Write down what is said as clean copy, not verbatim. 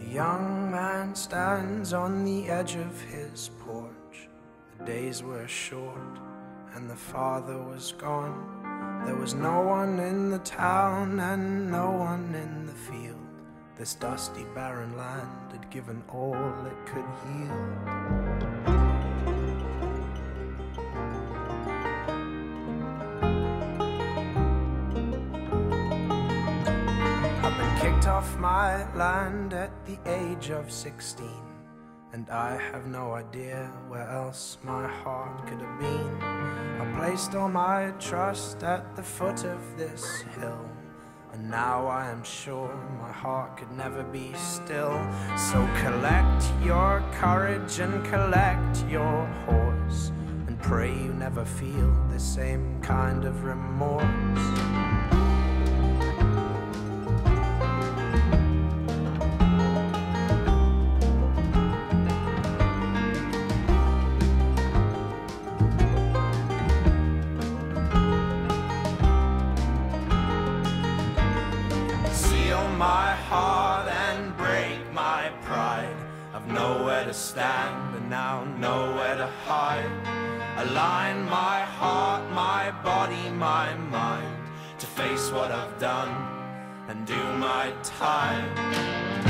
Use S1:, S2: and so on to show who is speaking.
S1: A young man stands on the edge of his porch. The days were short and the father was gone. There was no one in the town and no one in the field. This dusty barren land had given all it could yield. Kicked off my land at the age of 16, and I have no idea where else my heart could have been. I placed all my trust at the foot of this hill, and now I am sure my heart could never be still. So collect your courage and collect your horse, and pray you never feel the same kind of remorse. My heart and break my pride. I've nowhere to stand and now nowhere to hide. Align my heart, my body, my mind to face what I've done and do my time.